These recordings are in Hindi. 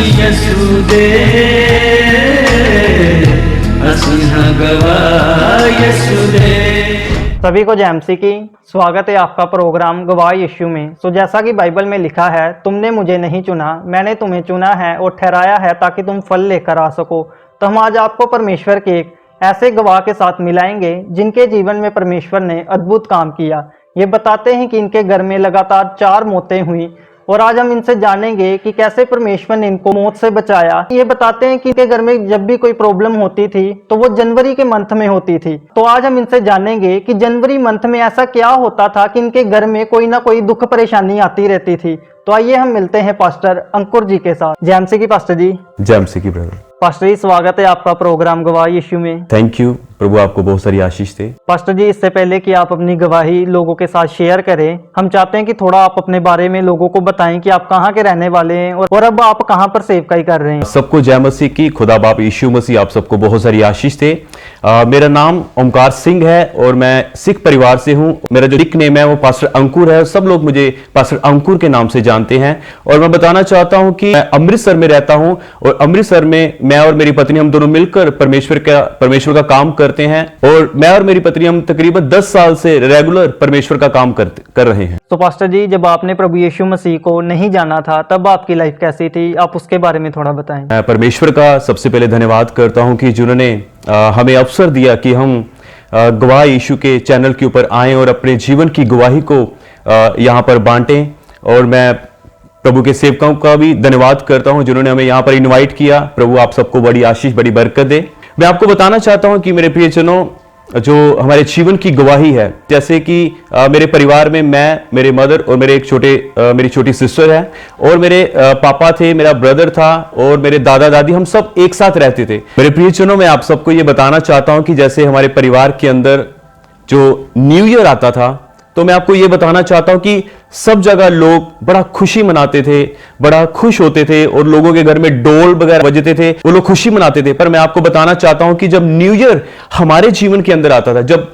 यसुदे यसुदे। सभी को जय मसीह की स्वागत है आपका प्रोग्राम गवाह यीशु में। तो जैसा कि बाइबल में लिखा है, तुमने मुझे नहीं चुना, मैंने तुम्हें चुना है और ठहराया है ताकि तुम फल लेकर आ सको। तो हम आज आपको परमेश्वर के एक ऐसे गवाह के साथ मिलाएंगे जिनके जीवन में परमेश्वर ने अद्भुत काम किया। ये बताते हैं कि इनके घर में लगातार 4 मौतें हुई और आज हम इनसे जानेंगे कि कैसे परमेश्वर ने इनको मौत से बचाया। ये बताते हैं कि इनके घर में जब भी कोई प्रॉब्लम होती थी तो वो जनवरी के मंथ में होती थी। तो आज हम इनसे जानेंगे कि जनवरी मंथ में ऐसा क्या होता था कि इनके घर में कोई ना कोई दुख परेशानी आती रहती थी। तो आइए हम मिलते हैं पास्टर अंकुर जी के साथ। जय मसीह की पास्टर जी। जय मसीह की ब्रदर। पास्टर जी, स्वागत है आपका प्रोग्राम गवाह यीशु में। थैंक यू, प्रभु आपको बहुत सारी आशीष दे। पास्टर जी, इससे पहले कि आप अपनी गवाही लोगों के साथ शेयर करें, हम चाहते हैं कि थोड़ा आप अपने बारे में लोगों को बताएं कि आप कहाँ के रहने वाले हैं और अब आप कहाँ पर सेवकाई कर रहे हैं। सबको जय मसीह की, खुदा बाप यीशु मसीह आप सबको बहुत सारी आशीष दे। मेरा नाम ओमकार सिंह है और मैं सिख परिवार से हूँ। मेरा जो निकनेम है वो पास्टर अंकुर है और सब लोग मुझे पास्टर अंकुर के नाम से जानते हैं। और मैं बताना चाहता हूँ कि मैं अमृतसर में रहता हूँ और अमृतसर में मैं और मेरी पत्नी हम दोनों मिलकर परमेश्वर का काम करते हैं। और मैं और मेरी पत्नी हम तकरीबन 10 साल से रेगुलर परमेश्वर का काम कर रहे हैं। तो पास्टर जी, जब आपने प्रभु यीशु मसीह को नहीं जाना था तब आपकी लाइफ कैसी थी, आप उसके बारे में थोड़ा बताएं। मैं परमेश्वर का सबसे पहले धन्यवाद करता हूं कि जिन्होंने हमें अवसर दिया कि हम गवाह यीशु के चैनल के ऊपर आएं और अपने जीवन की गवाही को यहां पर बांटें। और मैं प्रभु के सेवकों का भी धन्यवाद करता हूं जिन्होंने हमें यहां पर इनवाइट किया। प्रभु आप सबको बड़ी आशीष, बड़ी बरकत दे। मैं आपको बताना चाहता हूं कि मेरे प्रियजनों, जो हमारे जीवन की गवाही है, जैसे कि मेरे परिवार में मैं, मेरे मदर और मेरे मेरी छोटी सिस्टर है और मेरे पापा थे, मेरा ब्रदर था और मेरे दादा दादी, हम सब एक साथ रहते थे। मेरे प्रियजनों, मैं आप सबको ये बताना चाहता हूं कि जैसे हमारे परिवार के अंदर जो न्यू ईयर आता था, तो मैं आपको ये बताना चाहता हूं कि सब जगह लोग बड़ा खुशी मनाते थे, बड़ा खुश होते थे और लोगों के घर में डोल वगैरह बजते थे, वो लोग खुशी मनाते थे। पर मैं आपको बताना चाहता हूं कि जब न्यू ईयर हमारे जीवन के अंदर आता था, जब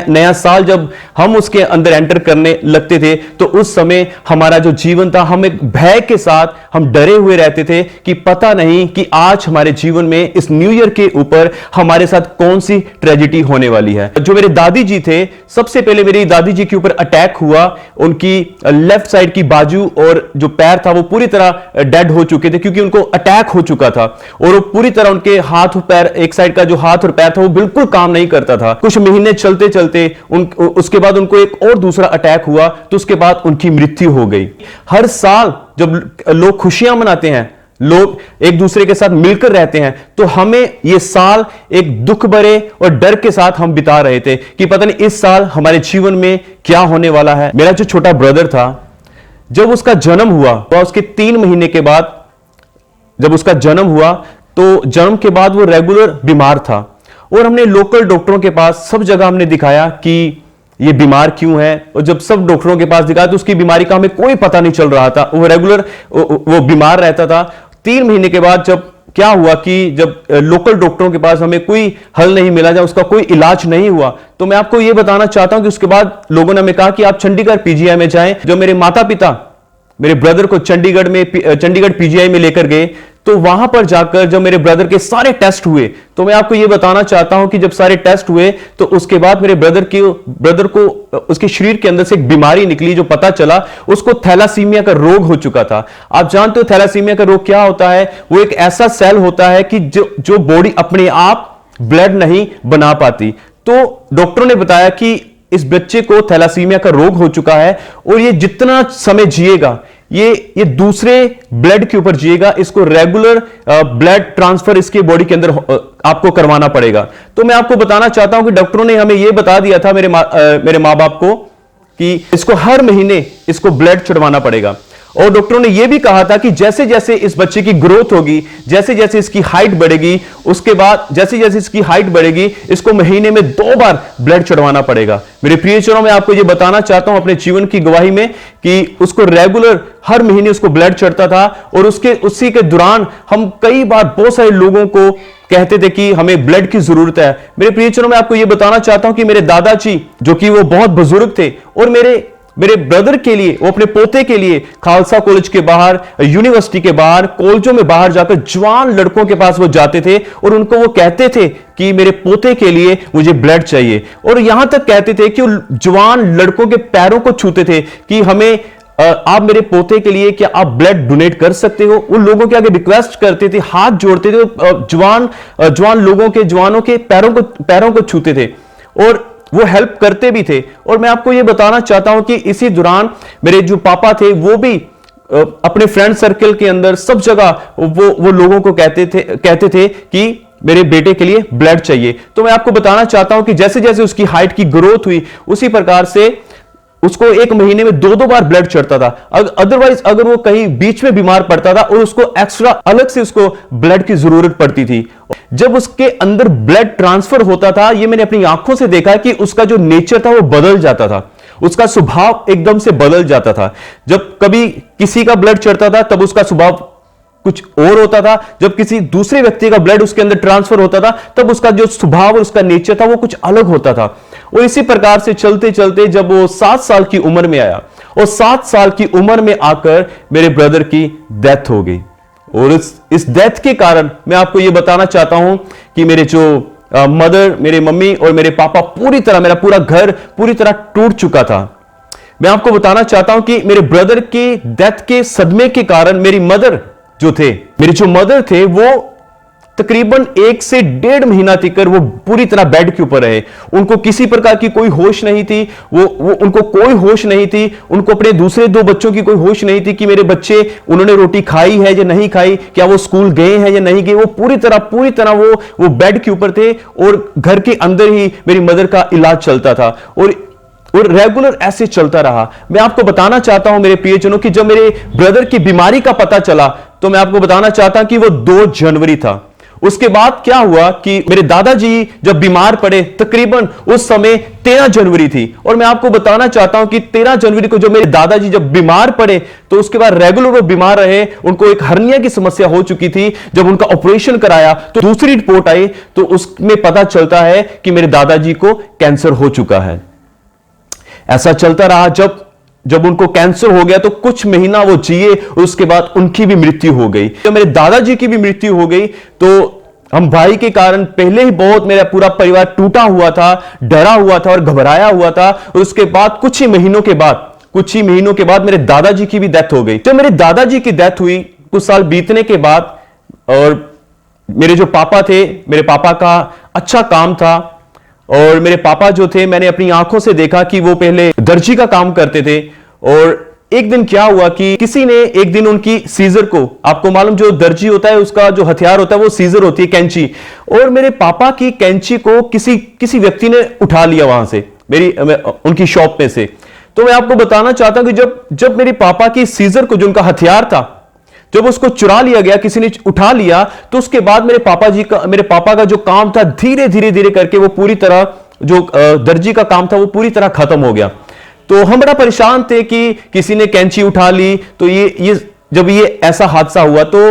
नया साल जब हम उसके अंदर एंटर करने लगते थे, तो उस समय हमारा जो जीवन था, हम एक भय के साथ हम डरे हुए रहते थे कि पता नहीं कि आज हमारे जीवन में इस न्यू ईयर के ऊपर हमारे साथ कौन सी ट्रेजेडी होने वाली है। जो मेरे दादी जी थे, सबसे पहले मेरी दादी जी के ऊपर अटैक हुआ। उनकी लेफ्ट साइड की बाजू और जो पैर था वो पूरी तरह डेड हो चुके थे क्योंकि उनको अटैक हो चुका था और वो पूरी तरह उनके हाथ और पैर, एक साइड का जो हाथ और पैर था वो बिल्कुल काम नहीं करता था। कुछ महीने चलते चलते उसके बाद उनको एक और दूसरा अटैक हुआ, तो उसके बाद उनकी मृत्यु हो गई। हर साल जब लोग खुशियां मनाते हैं, लोग एक दूसरे के साथ मिलकर रहते हैं, तो हमें यह साल एक दुख भरे और डर के साथ हम बिता रहे थे कि पता नहीं इस साल हमारे जीवन में क्या होने वाला है। मेरा जो छोटा ब्रदर था, जब उसका जन्म हुआ तो उसके 3 महीने के बाद जब उसका जन्म हुआ, तो जन्म के बाद वो रेगुलर बीमार था और हमने लोकल डॉक्टरों के पास सब जगह हमने दिखाया कि ये बीमार क्यों है। और जब सब डॉक्टरों के पास दिखाया तो उसकी बीमारी का हमें कोई पता नहीं चल रहा था, वो रेगुलर वो बीमार रहता था। 3 महीने के बाद जब क्या हुआ कि जब लोकल डॉक्टरों के पास हमें कोई हल नहीं मिला, जब उसका कोई इलाज नहीं हुआ, तो मैं आपको यह बताना चाहता हूं कि उसके बाद लोगों ने हमें कहा कि आप चंडीगढ़ पीजीआई में जाएं। जो मेरे माता पिता मेरे ब्रदर को चंडीगढ़ पीजीआई में लेकर गए, तो वहां पर जाकर जब मेरे ब्रदर के सारे टेस्ट हुए, तो मैं आपको यह बताना चाहता हूं कि जब सारे टेस्ट हुए तो उसके बाद मेरे ब्रदर को उसके शरीर के अंदर से एक बीमारी निकली, जो पता चला उसको थैलासीमिया का रोग हो चुका था। आप जानते हो थैलासीमिया का रोग क्या होता है? वो एक ऐसा सेल होता है कि जो बॉडी अपने आप ब्लड नहीं बना पाती। तो डॉक्टरों ने बताया कि इस बच्चे को थैलासीमिया का रोग हो चुका है और ये जितना समय जिएगा ये दूसरे ब्लड के ऊपर जिएगा, इसको रेगुलर ब्लड ट्रांसफर इसके बॉडी के अंदर आपको करवाना पड़ेगा। तो मैं आपको बताना चाहता हूं कि डॉक्टरों ने हमें यह बता दिया था, मेरे माँ बाप को, कि इसको हर महीने इसको ब्लड चढ़वाना पड़ेगा। और डॉक्टरों ने यह भी कहा था कि जैसे जैसे इस बच्चे की ग्रोथ होगी, जैसे जैसे इसकी हाइट बढ़ेगी, उसके बाद जैसे जैसे इसकी हाइट बढ़ेगी, इसको महीने में 2 बार ब्लड चढ़वाना पड़ेगा। मेरे प्रियजनों, मैं आपको यह बताना चाहता हूं अपने जीवन की गवाही में कि उसको रेगुलर हर महीने उसको ब्लड चढ़ता था और उसी के दौरान हम कई बार बहुत सारे लोगों को कहते थे कि हमें ब्लड की जरूरत है। मेरे प्रियजनों, मैं आपको यह बताना चाहता हूं कि मेरे दादाजी, जो कि वो बहुत बुजुर्ग थे, और मेरे ब्रदर के लिए, वो अपने पोते के लिए खालसा कॉलेज के बाहर, यूनिवर्सिटी के बाहर, कॉलेजों में बाहर जाकर जवान लड़कों के पास वो जाते थे और उनको वो कहते थे कि मेरे पोते के लिए मुझे ब्लड चाहिए। और यहां तक कहते थे कि वो जवान लड़कों के पैरों को छूते थे कि हमें आप मेरे पोते के लिए क्या आप ब्लड डोनेट कर सकते हो। उन लोगों के आगे रिक्वेस्ट करते थे, हाथ जोड़ते थे, जवान लोगों के, जवानों के पैरों को छूते थे और वो हेल्प करते भी थे। और मैं आपको ये बताना चाहता हूं कि इसी दौरान मेरे जो पापा थे वो भी अपने फ्रेंड सर्कल के अंदर सब जगह वो लोगों को कहते थे कि मेरे बेटे के लिए ब्लड चाहिए। तो मैं आपको बताना चाहता हूं कि जैसे जैसे उसकी हाइट की ग्रोथ हुई उसी प्रकार से उसको एक महीने में 2-2 बार ब्लड चढ़ता था। अदरवाइज अगर वो कहीं बीच में बीमार पड़ता था और उसको एक्स्ट्रा अलग से उसको ब्लड की जरूरत पड़ती थी। जब उसके अंदर ब्लड ट्रांसफर होता था, ये मैंने अपनी आंखों से देखा कि उसका जो नेचर था वो बदल जाता था, उसका स्वभाव एकदम से बदल जाता था। जब कभी किसी का ब्लड चढ़ता था तब उसका स्वभाव कुछ और होता था, जब किसी दूसरे व्यक्ति का ब्लड उसके अंदर ट्रांसफर होता था तब उसका जो स्वभाव और उसका नेचर था वो कुछ अलग होता था। और इसी प्रकार से चलते चलते जब वो 7 साल की उम्र में आया और 7 साल की उम्र में आकर मेरे ब्रदर की डेथ हो गई। और इस डेथ के कारण मैं आपको यह बताना चाहता हूं कि मेरे जो मदर, मेरे मम्मी और मेरे पापा पूरी तरह, मेरा पूरा घर पूरी तरह टूट चुका था। मैं आपको बताना चाहता हूं कि मेरे ब्रदर की डेथ के सदमे के कारण मेरी मदर जो थे, मेरे जो मदर थे वो तकरीबन 1 से 1.5 महीना तक वो पूरी तरह बेड के ऊपर रहे। उनको किसी प्रकार की कोई होश नहीं थी, उनको कोई होश नहीं थी, उनको अपने दूसरे 2 बच्चों की कोई होश नहीं थी कि मेरे बच्चे उन्होंने रोटी खाई है या नहीं खाई, क्या वो स्कूल गए हैं या नहीं गए। वो पूरी तरह वो बेड के ऊपर थे और घर के अंदर ही मेरी मदर का इलाज चलता था और रेगुलर ऐसे चलता रहा। मैं आपको बताना चाहता हूं मेरे प्रियजनों कि जब मेरे ब्रदर की बीमारी का पता चला तो मैं आपको बताना चाहता हूं कि वो 2 जनवरी था। उसके बाद क्या हुआ कि मेरे दादाजी जब बीमार पड़े तकरीबन उस समय 13 जनवरी थी। और मैं आपको बताना चाहता हूं कि 13 जनवरी को जब मेरे दादाजी जब बीमार पड़े तो उसके बाद रेगुलर वो बीमार रहे। उनको एक हर्निया की समस्या हो चुकी थी। जब उनका ऑपरेशन कराया तो दूसरी रिपोर्ट आई तो उसमें पता चलता है कि मेरे दादाजी को कैंसर हो चुका है। ऐसा चलता रहा। जब उनको कैंसर हो गया तो कुछ महीना वो जिए, उसके बाद उनकी भी मृत्यु हो गई। जब मेरे दादाजी की भी मृत्यु हो गई तो हम भाई के कारण पहले ही बहुत, मेरा पूरा परिवार टूटा हुआ था, डरा हुआ था और घबराया हुआ था। और उसके बाद कुछ ही महीनों के बाद मेरे दादाजी की भी डेथ हो गई। जब मेरे दादाजी की डेथ हुई कुछ साल बीतने के बाद, और मेरे जो पापा थे, मेरे पापा का अच्छा काम था और मेरे पापा जो थे मैंने अपनी आंखों से देखा कि वो पहले दर्जी का काम करते थे। और एक दिन क्या हुआ कि किसी ने एक दिन उनकी सीजर को, आपको मालूम जो दर्जी होता है उसका जो हथियार होता है वो सीजर होती है, कैंची, और मेरे पापा की कैंची को किसी व्यक्ति ने उठा लिया वहां से, उनकी शॉप में से। तो मैं आपको बताना चाहता हूं कि जब मेरे पापा की सीजर को, जो उनका हथियार था, जब उसको चुरा लिया गया, किसी ने उठा लिया, तो उसके बाद मेरे पापा का जो काम था धीरे धीरे करके वो पूरी तरह, जो दर्जी का काम था वो पूरी तरह खत्म हो गया। तो हम बड़ा परेशान थे कि किसी ने कैंची उठा ली। तो जब ये ऐसा हादसा हुआ तो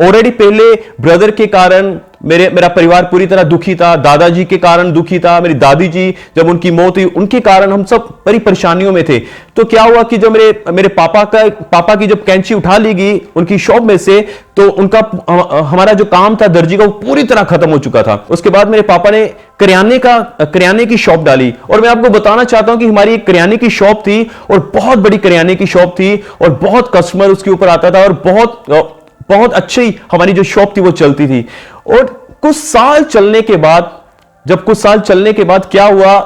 ऑलरेडी पहले ब्रदर के कारण मेरा परिवार पूरी तरह दुखी था, दादाजी के कारण दुखी था, मेरी दादी जी जब उनकी मौत हुई उनके कारण हम सब बड़ी परेशानियों में थे। तो क्या हुआ कि जब मेरे पापा की जब कैंची उठा ली गई उनकी शॉप में से, तो हमारा जो काम था दर्जी का वो पूरी तरह खत्म हो चुका था। उसके बाद मेरे पापा ने करियाने की शॉप डाली। और मैं आपको बताना चाहता हूं कि हमारी एक करियाने की शॉप थी और बहुत बड़ी करियाने की शॉप थी और बहुत कस्टमर उसके ऊपर आता था और बहुत अच्छी हमारी जो शॉप थी वो चलती थी। और कुछ साल चलने के बाद क्या हुआ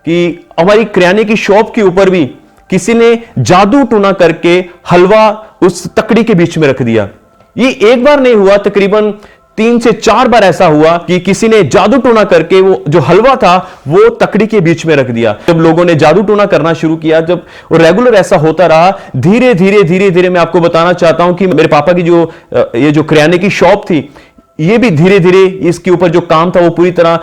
कि हमारी किराने की शॉप के ऊपर भी किसी ने जादू टूना करके हलवा उस तकड़ी के बीच में रख दिया। ये एक बार नहीं हुआ, तकरीबन 3 से 4 बार ऐसा हुआ कि किसी ने जादू टोना करके वो जो हलवा था वो तकड़ी के बीच में रख दिया। जब लोगों ने जादू टोना करना शुरू किया, जब रेगुलर ऐसा होता रहा, धीरे धीरे मैं आपको बताना चाहता हूं कि मेरे पापा की ये जो किराने की शॉप थी, ये भी धीरे धीरे इसके ऊपर जो काम था वो पूरी तरह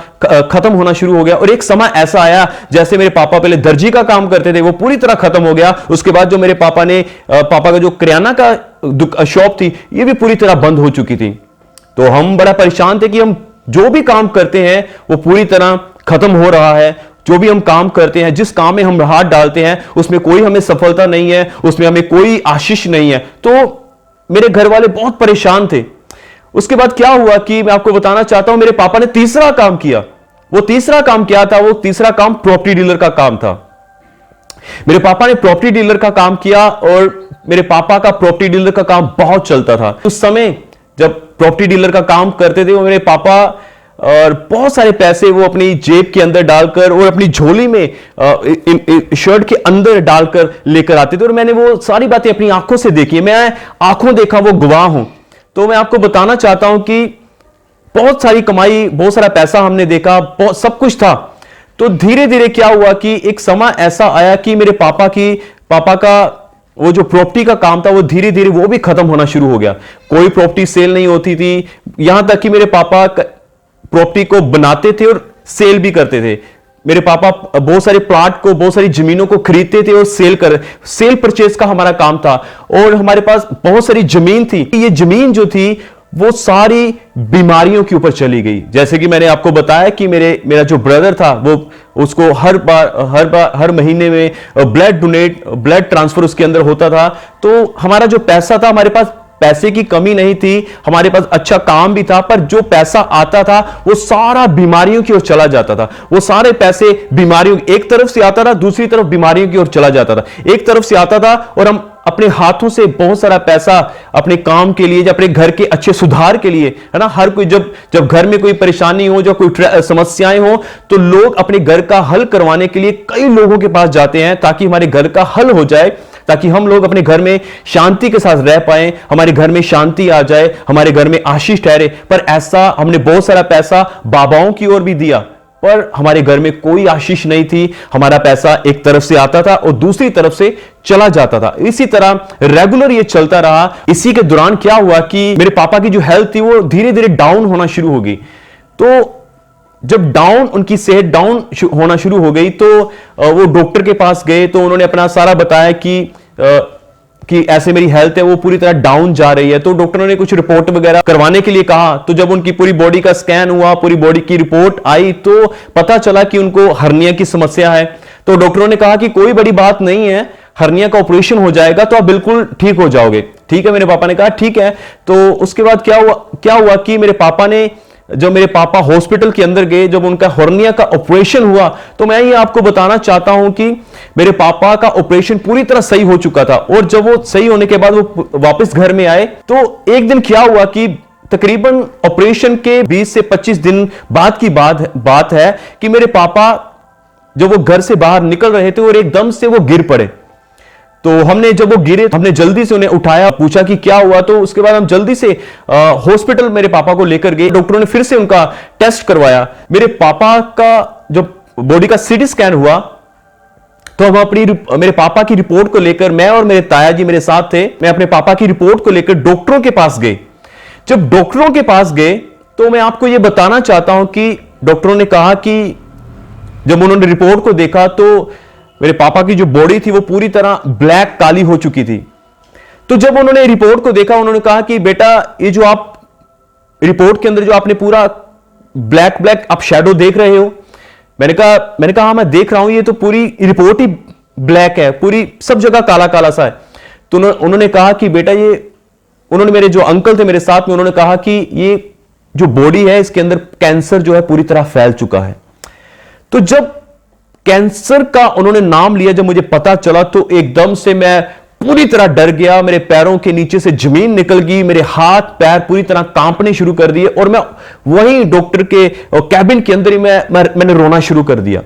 खत्म होना शुरू हो गया। और एक समय ऐसा आया जैसे मेरे पापा पहले दर्जी का काम करते थे वो पूरी तरह खत्म हो गया। उसके बाद जो मेरे पापा का जो किराना का शॉप थी ये भी पूरी तरह बंद हो चुकी थी। तो हम बड़ा परेशान थे कि हम जो भी काम करते हैं वो पूरी तरह खत्म हो रहा है। जो भी हम काम करते हैं, जिस काम में हम हाथ डालते हैं, उसमें कोई हमें सफलता नहीं है, उसमें हमें कोई आशीष नहीं है। तो मेरे घर वाले बहुत परेशान थे। उसके बाद क्या हुआ कि मैं आपको बताना चाहता हूं, मेरे पापा ने तीसरा काम किया। वो तीसरा काम क्या था? वो तीसरा काम प्रॉपर्टी डीलर का काम था। मेरे पापा ने प्रॉपर्टी डीलर का काम किया और मेरे पापा का प्रॉपर्टी डीलर का काम बहुत चलता था। उस समय जब प्रॉपर्टी डीलर का काम करते थे, वो मेरे पापा और बहुत सारे पैसे वो अपनी जेब के अंदर डालकर और अपनी झोली में शर्ट के अंदर डालकर लेकर आते थे। और मैंने वो सारी बातें अपनी आंखों से देखी, मैं आंखों देखा, वो गवाह हूं। तो मैं आपको बताना चाहता हूं कि बहुत सारी कमाई, बहुत सारा पैसा हमने देखा, बहुत सब कुछ था। तो धीरे धीरे क्या हुआ कि एक समय ऐसा आया कि मेरे पापा का वो जो प्रॉपर्टी का काम था, वो धीरे धीरे वो भी खत्म होना शुरू हो गया। कोई प्रॉपर्टी सेल नहीं होती थी। यहां तक कि मेरे पापा प्रॉपर्टी को बनाते थे और सेल भी करते थे। मेरे पापा बहुत सारे प्लॉट को, बहुत सारी जमीनों को खरीदते थे और सेल परचेज का हमारा काम था। और हमारे पास बहुत सारी जमीन थी। ये जमीन जो थी वो सारी बीमारियों के ऊपर चली गई। जैसे कि मैंने आपको बताया कि मेरा जो ब्रदर था, वो उसको हर महीने में ब्लड ट्रांसफर उसके अंदर होता था। तो हमारा जो पैसा था, हमारे पास पैसे की कमी नहीं थी, हमारे पास अच्छा काम भी था, पर जो पैसा आता था वो सारा बीमारियों की ओर चला जाता था। वो सारे पैसे बीमारियों, एक तरफ से आता था, दूसरी तरफ बीमारियों की ओर चला जाता था। एक तरफ से आता था और हम अपने हाथों से बहुत सारा पैसा अपने काम के लिए, अपने घर के अच्छे सुधार के लिए, है ना, हर कोई जब घर में कोई परेशानी हो, जब कोई समस्याएं हो, तो लोग अपने घर का हल करवाने के लिए कई लोगों के पास जाते हैं ताकि हमारे घर का हल हो जाए, ताकि हम लोग अपने घर में शांति के साथ रह पाए, हमारे घर में शांति आ जाए, हमारे घर में आशीष ठहरे। पर ऐसा हमने बहुत सारा पैसा बाबाओं की ओर भी दिया, पर हमारे घर में कोई आशीष नहीं थी। हमारा पैसा एक तरफ से आता था और दूसरी तरफ से चला जाता था। इसी तरह रेगुलर ये चलता रहा। इसी के दौरान क्या हुआ कि मेरे पापा की जो हेल्थ थी वो धीरे धीरे डाउन होना शुरू हो गई। तो जब उनकी सेहत डाउन होना शुरू हो गई, तो वो डॉक्टर के पास गए। तो उन्होंने अपना सारा बताया कि ऐसे मेरी हेल्थ है वो पूरी तरह डाउन जा रही है। तो डॉक्टरों ने कुछ रिपोर्ट वगैरह करवाने के लिए कहा। तो जब उनकी पूरी बॉडी का स्कैन हुआ, पूरी बॉडी की रिपोर्ट आई, तो पता चला कि उनको हर्निया की समस्या है। तो डॉक्टरों ने कहा कि कोई बड़ी बात नहीं है, हर्निया का ऑपरेशन हो जाएगा तो आप बिल्कुल ठीक हो जाओगे। ठीक है, मेरे पापा ने कहा ठीक है। तो उसके बाद क्या हुआ कि जब मेरे पापा हॉस्पिटल के अंदर गए, जब उनका हर्निया का ऑपरेशन हुआ, तो मैं ये आपको बताना चाहता हूं कि मेरे पापा का ऑपरेशन पूरी तरह सही हो चुका था। और जब वो सही होने के बाद वो वापस घर में आए, तो एक दिन क्या हुआ कि तकरीबन ऑपरेशन के 20 से 25 दिन बाद की बात है कि मेरे पापा जब वो घर से बाहर निकल रहे थे और एकदम से वो गिर पड़े। तो जब वो गिरे, हमने जल्दी से उन्हें उठाया, पूछा कि क्या हुआ। तो उसके बाद हम जल्दी से हॉस्पिटल मेरे पापा को लेकर गए। डॉक्टरों ने फिर से उनका टेस्ट करवाया। मेरे पापा का जब बॉडी का सीटी स्कैन हुआ, तो हम मेरे पापा की रिपोर्ट को लेकर, मैं और मेरे ताया जी मेरे साथ थे, मैं अपने पापा की रिपोर्ट को लेकर डॉक्टरों के पास गए। जब डॉक्टरों के पास गए, तो मैं आपको यह बताना चाहता हूं कि डॉक्टरों ने कहा कि जब उन्होंने रिपोर्ट को देखा, तो मेरे पापा की जो बॉडी थी वो पूरी तरह ब्लैक, काली हो चुकी थी। तो जब उन्होंने रिपोर्ट को देखा, उन्होंने कहा कि बेटा, ये जो आप रिपोर्ट के अंदर जो आपने पूरा ब्लैक आप शैडो देख रहे हो। मैंने कहा हाँ, मैं देख रहा हूं, ये तो पूरी रिपोर्ट ही ब्लैक है, पूरी सब जगह काला काला सा है। तो उन्होंने कहा कि बेटा, उन्होंने मेरे जो अंकल थे मेरे साथ में, उन्होंने कहा कि ये जो बॉडी है, इसके अंदर कैंसर जो है पूरी तरह फैल चुका है। तो जब कैंसर का उन्होंने नाम लिया, जब मुझे पता चला, तो एकदम से मैं पूरी तरह डर गया। मेरे पैरों के नीचे से जमीन निकल गई, मेरे हाथ पैर पूरी तरह कांपने शुरू कर दिए और मैं वहीं डॉक्टर के कैबिन के अंदर ही मैंने रोना शुरू कर दिया।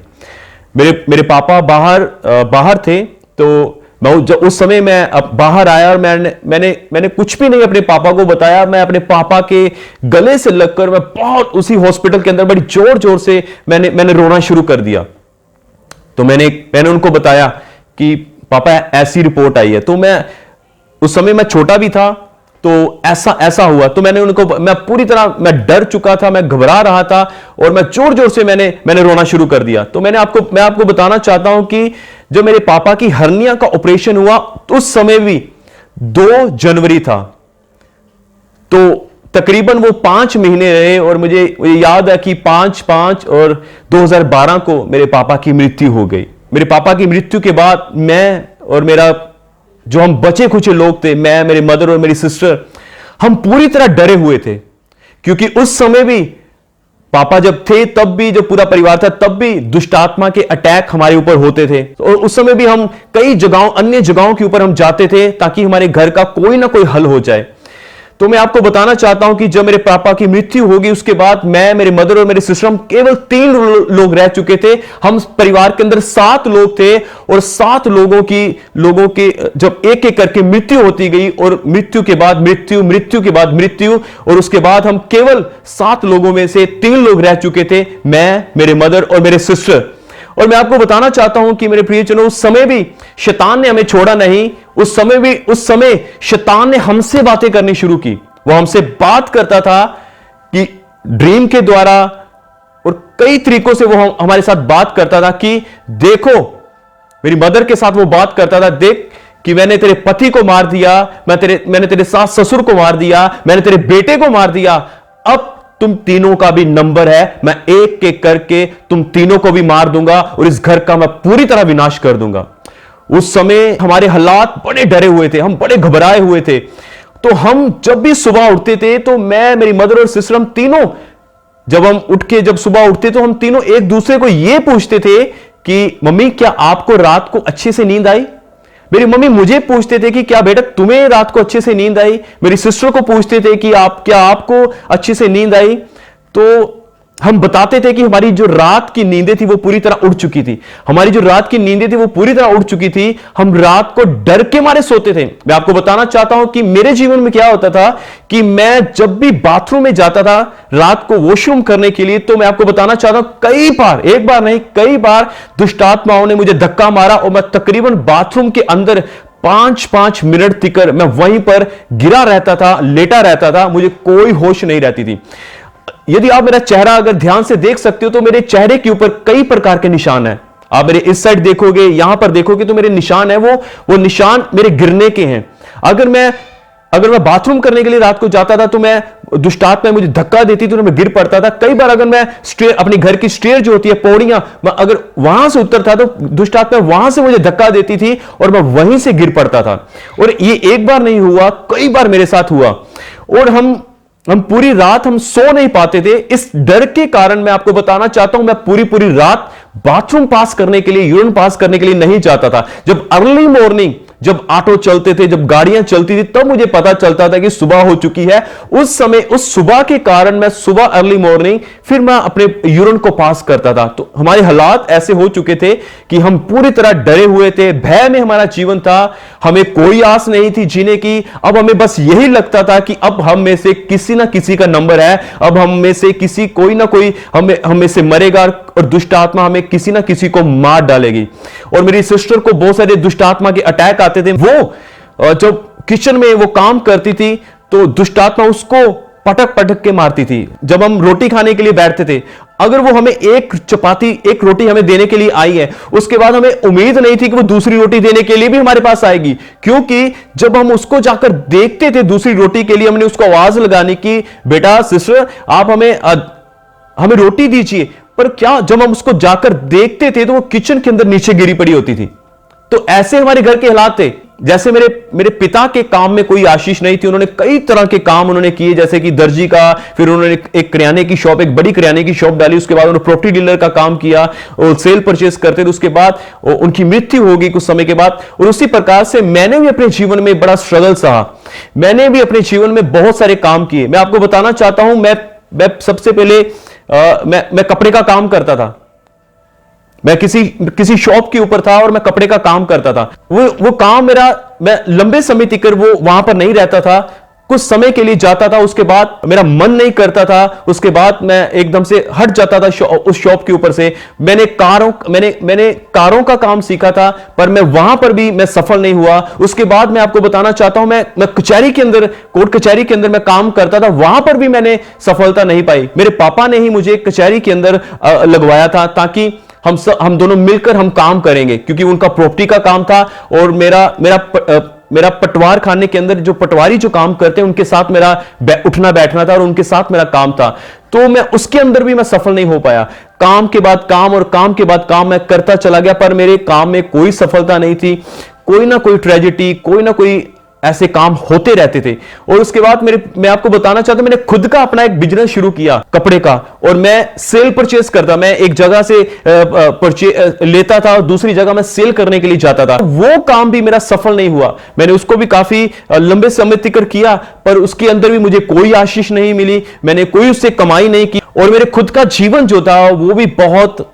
मेरे पापा बाहर थे। तो जब उस समय मैं अब बाहर आया और मैंने कुछ भी नहीं अपने पापा को बताया। मैं अपने पापा के गले से लगकर मैं बहुत उसी हॉस्पिटल के अंदर बड़ी जोर जोर से मैंने रोना शुरू कर दिया। तो मैंने उनको बताया कि पापा, ऐसी रिपोर्ट आई है। तो उस समय मैं छोटा भी था, तो ऐसा हुआ। तो मैं पूरी तरह डर चुका था, मैं घबरा रहा था और मैं जोर जोर से मैंने रोना शुरू कर दिया। तो मैं आपको बताना चाहता हूं कि जब मेरे पापा की हर्निया का ऑपरेशन हुआ, तो उस समय भी 2 जनवरी था। तो तकरीबन वो 5 महीने रहे और मुझे याद है कि 5/5 और 2012 को मेरे पापा की मृत्यु हो गई। मेरे पापा की मृत्यु के बाद मैं और मेरा जो हम बचे खुचे लोग थे, मैं, मेरी मदर और मेरी सिस्टर, हम पूरी तरह डरे हुए थे, क्योंकि उस समय भी पापा जब थे तब भी, जो पूरा परिवार था तब भी दुष्ट आत्मा के अटैक हमारे ऊपर होते थे। और उस समय भी हम कई जगहों, अन्य जगहों के ऊपर हम जाते थे ताकि हमारे घर का कोई ना कोई हल हो जाए। तो मैं आपको बताना चाहता हूं कि जब मेरे पापा की मृत्यु होगी उसके बाद मैं, मेरी मदर और मेरी सिस्टर, हम केवल 3 लोग रह चुके थे। हम परिवार के अंदर 7 लोग थे और 7 लोगों के जब एक एक करके मृत्यु होती गई और मृत्यु के बाद मृत्यु, मृत्यु के बाद मृत्यु, और उसके बाद हम केवल 7 लोगों में से 3 लोग रह चुके थे, मैं, मेरे मदर और मेरे सिस्टर। और मैं आपको बताना चाहता हूं कि मेरे प्रियजनों, उस समय भी शैतान ने हमें छोड़ा नहीं। उस समय शैतान ने हमसे बातें करनी शुरू की। वो हमसे बात करता था कि ड्रीम के द्वारा और कई तरीकों से वो हमारे साथ बात करता था कि देखो, मेरी मदर के साथ वो बात करता था, देख कि मैंने तेरे पति को मार दिया, मैंने तेरे सास ससुर को मार दिया, मैंने तेरे बेटे को मार दिया, अब तुम तीनों का भी नंबर है, मैं एक एक करके तुम तीनों को भी मार दूंगा और इस घर का मैं पूरी तरह विनाश कर दूंगा। उस समय हमारे हालात बड़े डरे हुए थे, हम बड़े घबराए हुए थे। तो हम जब भी सुबह उठते थे तो मैं, मेरी मदर और सिस्टर, हम तीनों जब सुबह उठते तो हम तीनों एक दूसरे को यह पूछते थे कि मम्मी, क्या आपको रात को अच्छे से नींद आई? मेरी मम्मी मुझे पूछते थे कि क्या बेटा तुम्हें रात को अच्छे से नींद आई? मेरी सिस्टर को पूछते थे कि क्या आपको अच्छे से नींद आई? तो हम बताते थे कि हमारी जो रात की नींदें थी वो पूरी तरह उड़ चुकी थी। हमारी जो रात की नींदें थी वो पूरी तरह उड़ चुकी थी। हम रात को डर के मारे सोते थे। मैं आपको बताना चाहता हूं कि मेरे जीवन में क्या होता था कि मैं जब भी बाथरूम में जाता था रात को वॉशरूम करने के लिए, तो मैं आपको बताना चाहता हूं कई बार, एक बार नहीं कई बार दुष्ट आत्माओं ने मुझे धक्का मारा और मैं तकरीबन बाथरूम के अंदर 5-5 मिनट तक मैं वहीं पर गिरा रहता था, लेटा रहता था, मुझे कोई होश नहीं रहती थी। यदि आप मेरा चेहरा अगर ध्यान से देख सकते हो तो मेरे चेहरे के ऊपर कई प्रकार के निशान हैं। आप मेरे इस साइड देखोगे, यहां पर देखोगे तो मेरे निशान है, वो निशान मेरे गिरने के हैं। अगर मैं बाथरूम करने के लिए रात को जाता था तो मैं दुष्ट आत्मा मुझे धक्का देती तो मैं गिर पड़ता था। कई बार अगर मैं अपने घर की स्टेयर जो होती है, पौड़ियां, मैं अगर वहां से उतरता तो दुष्ट आत्मा वहां से मुझे धक्का देती थी और मैं वहीं से गिर पड़ता था। और ये एक बार नहीं हुआ, कई बार मेरे साथ हुआ। और हम पूरी रात हम सो नहीं पाते थे। इस डर के कारण मैं आपको बताना चाहता हूं, मैं पूरी रात बाथरूम पास करने के लिए, यूरिन पास करने के लिए नहीं जाता था। जब अर्ली मॉर्निंग, जब ऑटो चलते थे, जब गाड़ियां चलती थी, तब मुझे पता चलता था कि सुबह हो चुकी है। उस समय, उस सुबह के कारण मैं सुबह अर्ली मॉर्निंग फिर मैं अपने यूरिन को पास करता था। तो हमारे हालात ऐसे हो चुके थे कि हम पूरी तरह डरे हुए थे, भय में हमारा जीवन था, हमें कोई आस नहीं थी जीने की। अब हमें बस यही लगता था कि अब हम में से किसी ना किसी का नंबर है, अब हम में से कोई ना कोई हम में से मरेगा और दुष्ट आत्मा हमें किसी ना किसी को मार डालेगी। और मेरी सिस्टर को बहुत सारे दुष्ट आत्मा के अटैक आते थे। वो जब किचन में वो काम करती थी तो दुष्ट आत्मा उसको पटक पटक के मारती थी। जब हम रोटी खाने के लिए बैठते थे, अगर वो हमें एक रोटी हमें देने के लिए आई है, उसके बाद हमें उम्मीद नहीं थी कि वो दूसरी रोटी देने के लिए भी हमारे पास आएगी, क्योंकि जब हम उसको जाकर देखते थे दूसरी रोटी के लिए, हमने उसको आवाज लगाने की, बेटा सिस्टर आप हमें रोटी दीजिए, पर क्या जब हम उसको जाकर देखते थे तो वो किचन के अंदर नीचे गिरी पड़ी होती थी। तो ऐसे हमारे घर के हालात थे। जैसे मेरे पिता के काम में कोई आशीष नहीं थी, उन्होंने कई तरह के काम उन्होंने किए, जैसे कि दर्जी का, फिर उन्होंने एक किराने की शॉप, एक बड़ी किराने की शॉप डाली, उसके बाद उन्होंने प्रॉपर्टी डीलर का काम किया और सेल परचेज करते थे। उसके बाद उनकी मृत्यु हो गई कुछ समय के बाद। और उसी प्रकार से मैंने भी अपने जीवन में बड़ा स्ट्रगल सहा, मैंने भी अपने जीवन में बहुत सारे काम किए। मैं आपको बताना चाहता हूं, मैं सबसे पहले मैं कपड़े का काम करता था। मैं किसी शॉप के ऊपर था और मैं कपड़े का काम करता था। वो काम मैं लंबे समय तक वो वहां पर नहीं रहता था, कुछ समय के लिए जाता था, उसके बाद मेरा मन नहीं करता था, उसके बाद मैं एकदम से हट जाता था उस शॉप के ऊपर से। मैंने कारों का काम सीखा था, पर मैं वहां पर भी मैं सफल नहीं हुआ। उसके बाद मैं आपको बताना चाहता हूं, मैं कचहरी के अंदर, कोर्ट कचहरी के अंदर मैं काम करता था, वहां पर भी मैंने सफलता नहीं पाई। मेरे पापा ने ही मुझे कचहरी के अंदर लगवाया था ताकि हम दोनों मिलकर हम काम करेंगे, क्योंकि उनका प्रॉपर्टी का काम था और मेरा मेरा पटवार खाने के अंदर जो पटवारी जो काम करते हैं उनके साथ मेरा उठना बैठना था और उनके साथ मेरा काम था। तो मैं उसके अंदर भी मैं सफल नहीं हो पाया। काम के बाद काम और काम के बाद काम मैं करता चला गया, पर मेरे काम में कोई सफलता नहीं थी। कोई ना कोई ट्रेजेडी, कोई ना कोई ऐसे काम होते रहते थे। और उसके बाद मैं आपको बताना चाहता हूं, मैंने खुद का अपना एक बिजनेस शुरू किया कपड़े का, और मैं सेल परचेस करता। मैं एक जगह से लेता था और दूसरी जगह मैं सेल करने के लिए जाता था। वो काम भी मेरा सफल नहीं हुआ। मैंने उसको भी काफी लंबे समय तक किया, पर उसके अंदर भी मुझे कोई आशीष नहीं मिली। मैंने कोई उससे कमाई नहीं की, और मेरे खुद का जीवन जो था वो भी बहुत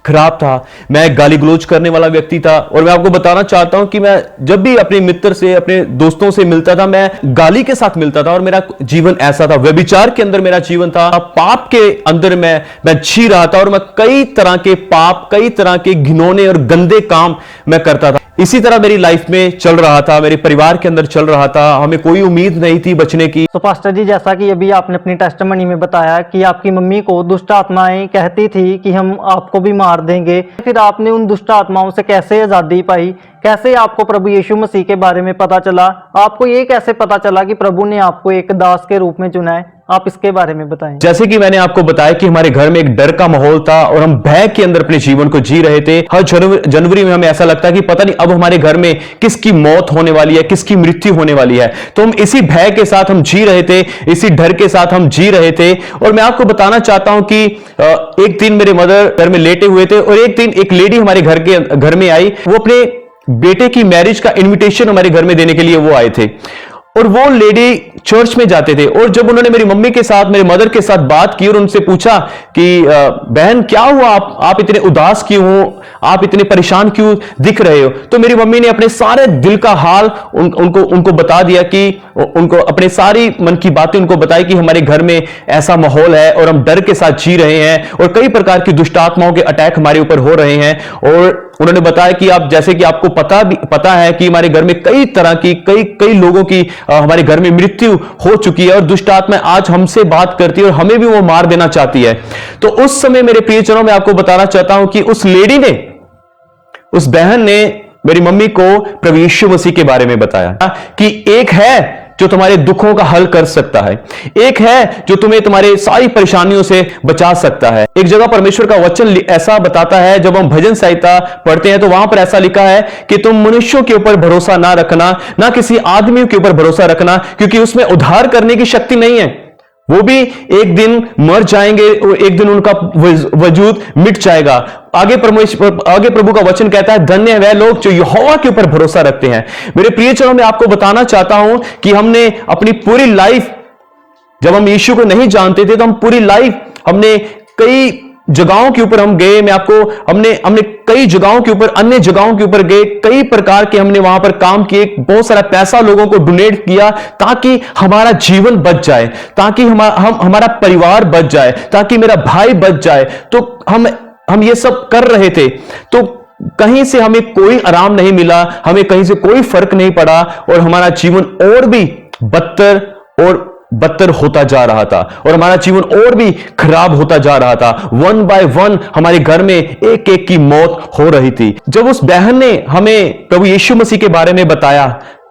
खराब था। मैं गाली गलौज करने वाला व्यक्ति था। और मैं आपको बताना चाहता हूं कि मैं जब भी अपने मित्र से, अपने दोस्तों से मिलता था, मैं गाली के साथ मिलता था। और मेरा जीवन ऐसा था, व्यभिचार के अंदर मेरा जीवन था, पाप के अंदर मैं जी रहा था। और मैं कई तरह के पाप, कई तरह के घिनौने और गंदे काम मैं करता था। इसी तरह मेरी लाइफ में चल रहा था, मेरे परिवार के अंदर चल रहा था। हमें कोई उम्मीद नहीं थी बचने की। तो पास्टर जी, जैसा कि अभी आपने अपनी टेस्टिमनी में बताया कि आपकी मम्मी को दुष्ट आत्माएं कहती थी कि हम आपको भी मार देंगे, फिर आपने उन दुष्ट आत्माओं से कैसे आज़ादी पाई? कैसे आपको प्रभु यीशु मसीह के बारे में पता चला? आपको ये कैसे पता चला कि प्रभु ने आपको एक दास के रूप में चुना है? आप इसके बारे में बताएं। जैसे कि मैंने आपको बताया कि हमारे घर में एक डर का माहौल था और हम भय के अंदर अपने जीवन को जी रहे थे। हर जनवरी में हमें ऐसा लगता है कि पता नहीं अब हमारे घर में किसकी मौत होने वाली है, किसकी मृत्यु होने वाली है। तो हम इसी भय के साथ हम जी रहे थे, इसी डर के साथ हम जी रहे थे। और मैं आपको बताना चाहता हूं कि एक दिन मेरे मदर घर में लेटे हुए थे, और एक दिन एक लेडी हमारे घर में आई। वो अपने बेटे की मैरिज का इनविटेशन हमारे घर में देने के लिए वो आए थे। और वो लेडी चर्च में जाते थे। और जब उन्होंने मेरी मम्मी के साथ, मेरे मदर के साथ बात की और उनसे पूछा कि बहन क्या हुआ, आप इतने उदास क्यों हो, आप इतने परेशान क्यों दिख रहे हो? तो मेरी मम्मी ने अपने सारे दिल का हाल उनको बता दिया, कि उनको अपने सारी मन की बातें उनको बताई कि हमारे घर में ऐसा माहौल है और हम डर के साथ जी रहे हैं और कई प्रकार की दुष्ट आत्माओं के अटैक हमारे ऊपर हो रहे हैं। और उन्होंने बताया कि आप, जैसे कि आपको पता है कि हमारे घर में कई तरह की कई लोगों की हमारे घर में मृत्यु हो चुकी है, और दुष्ट आत्मा आज हमसे बात करती है और हमें भी वो मार देना चाहती है। तो उस समय मेरे प्रियजनों, मैं आपको बताना चाहता हूं कि उस लेडी ने, उस बहन ने मेरी मम्मी को प्रभु यीशु मसीह के बारे में बताया कि एक है जो तुम्हारे दुखों का हल कर सकता है, एक है जो तुम्हें तुम्हारे सारी परेशानियों से बचा सकता है। एक जगह परमेश्वर का वचन ऐसा बताता है, जब हम भजन संहिता पढ़ते हैं तो वहां पर ऐसा लिखा है कि तुम मनुष्यों के ऊपर भरोसा ना रखना, ना किसी आदमी के ऊपर भरोसा रखना, क्योंकि उसमें उद्धार करने की शक्ति नहीं है। वो भी एक दिन मर जाएंगे और एक दिन उनका वजूद मिट जाएगा। आगे प्रभु का वचन कहता है, धन्य है वह लोग जो यहोवा के ऊपर भरोसा रखते हैं। मेरे प्रियजनों, मैं आपको बताना चाहता हूं कि हमने अपनी पूरी लाइफ, जब हम यीशु को नहीं जानते थे तो हम पूरी लाइफ हमने कई जगहों के ऊपर हम गए। हमने कई जगहों के ऊपर, अन्य जगहों के ऊपर गए, कई प्रकार के हमने वहां पर काम किए, बहुत सारा पैसा लोगों को डोनेट किया ताकि हमारा जीवन बच जाए, ताकि हमारा परिवार बच जाए, ताकि मेरा भाई बच जाए। तो हम ये सब कर रहे थे, तो कहीं से हमें कोई आराम नहीं मिला, हमें कहीं से कोई फर्क नहीं पड़ा, और हमारा जीवन और भी बदतर होता जा रहा था, और हमारा जीवन और भी खराब होता जा रहा था। वन बाय वन हमारे घर में एक एक की मौत हो रही थी। जब उस बहन ने हमें प्रभु यीशु मसीह के बारे में बताया,